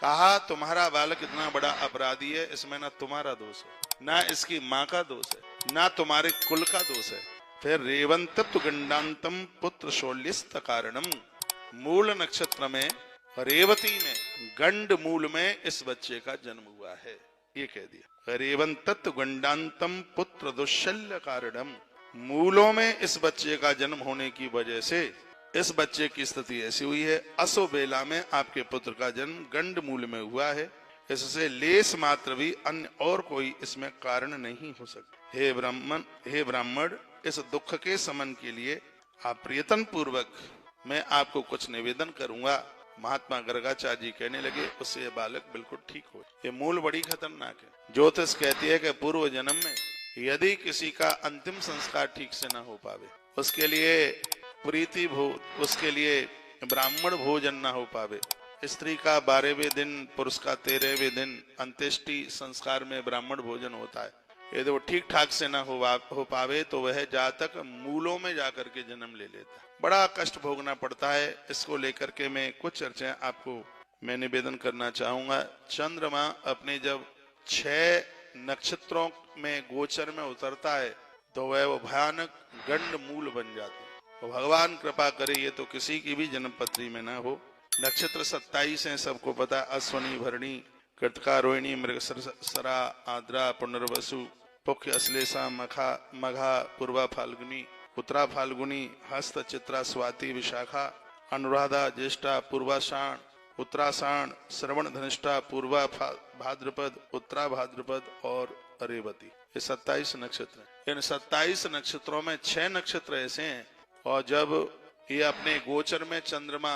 कहा तुम्हारा बालक इतना बड़ा अपराधी है, इसमें ना तुम्हारा दोष है, ना इसकी माँ का दोष है, ना तुम्हारे कुल का दोष है। फिर रेवंतत्व गंडांतम पुत्र शौल्यस्त कारणम, मूल नक्षत्र में रेवती में गंड मूल में इस बच्चे का जन्म हुआ है, ये कह दिया। रेवंतत्व गंडांतम पुत्र दुश्शल्य कारणम, मूलों में इस बच्चे का जन्म होने की वजह से इस बच्चे की स्थिति ऐसी हुई है। असो बेला में आपके पुत्र का जन्म गंड मूल में हुआ है, इससे लेस मात्र भी अन्य और कोई इसमें कारण नहीं हो सकता। हे ब्राह्मण, इस दुख के समन के लिए आप प्रयत्न पूर्वक मैं आपको कुछ निवेदन करूंगा। महात्मा गर्गाचार्य जी कहने लगे, उससे ये बालक बिल्कुल ठीक हो। ये मूल बड़ी खतरनाक है। ज्योतिष कहती है कि पूर्व जन्म में यदि किसी का अंतिम संस्कार ठीक से न हो पावे, उसके लिए प्रीति भोज, उसके लिए ब्राह्मण भोजन न हो पावे, स्त्री का 12वें दिन, पुरुष का 13वें दिन अंत्येष्टि संस्कार में ब्राह्मण भोजन होता है, यदि वो ठीक ठाक से न हो पावे तो वह जातक मूलों में जाकर के जन्म ले लेता है। बड़ा कष्ट भोगना पड़ता है। इसको लेकर के मैं कुछ चर्चाएं आपको मैं निवेदन करना चाहूंगा। चंद्रमा अपने जब 6 नक्षत्रों में गोचर में उतरता है तो वह वो भयानक गंड मूल बन जाता है। तो भगवान कृपा करे ये तो किसी की भी जन्म पत्री में ना हो। नक्षत्र 27 हैं, सबको पता। अश्वनी, भरणी, कृतिका, रोहिणी, मृगशिरा, आद्रा, पुनर्वसु, पुख्य, अश्लेषा, मघा, पूर्वा फाल्गुनी, उत्तरा फाल्गुनी, हस्त, चित्रा, स्वाति, विशाखा, अनुराधा, ज्येष्ठा, पूर्वाषाढ़, उत्तराषाढ़, श्रवण, धनिष्ठा, पूर्वा भाद्रपद, उत्तरा भाद्रपद और रेवती। ये 27 नक्षत्र हैं। इन 27 नक्षत्रों में 6 नक्षत्र ऐसे हैं और जब ये अपने गोचर में चंद्रमा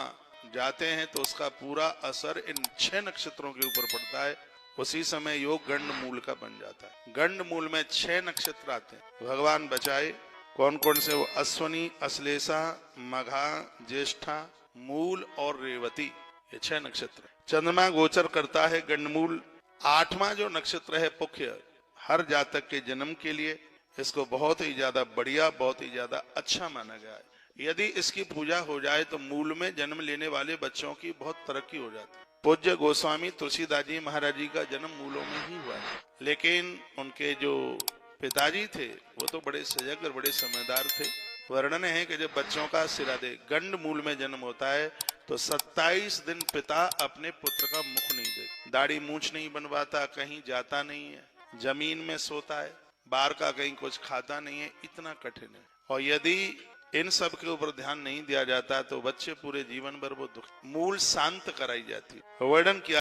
जाते हैं तो उसका पूरा असर इन 6 नक्षत्रों के ऊपर पड़ता है। उसी समय योग गंड मूल का बन जाता है। गंड मूल में 6 नक्षत्र आते हैं। भगवान बचाए। कौन कौन से? वो अश्वनी, अश्लेषा, मघा, ज्येष्ठा, मूल और रेवती, ये 6 नक्षत्र। चंद्रमा गोचर करता है गंडमूल। 8वां जो नक्षत्र है पुख्य, हर जातक के जन्म के लिए इसको बहुत ही ज्यादा बढ़िया, बहुत ही ज्यादा अच्छा माना गया है। यदि इसकी पूजा हो जाए तो मूल में जन्म लेने वाले बच्चों की बहुत तरक्की हो जाती है। पूज्य गोस्वामी तुलसीदास जी महाराज जी का जन्म मूलों में ही हुआ है, लेकिन उनके जो पिताजी थे वो तो बड़े सजग और बड़े समझदार थे। वर्णन है कि जब बच्चों का सिरादे गंड मूल में जन्म होता है तो 27 दिन पिता अपने पुत्र का मुख नहीं देखता, दाढ़ी मूछ नहीं बनवाता, कहीं जाता नहीं है, जमीन में सोता है, बाहर का कहीं कुछ खाता नहीं है। इतना कठिन है। और यदि इन सब के ऊपर ध्यान नहीं दिया जाता तो बच्चे पूरे जीवन भर वो दुख। मूल शांत कराई जाती है। वर्णन किया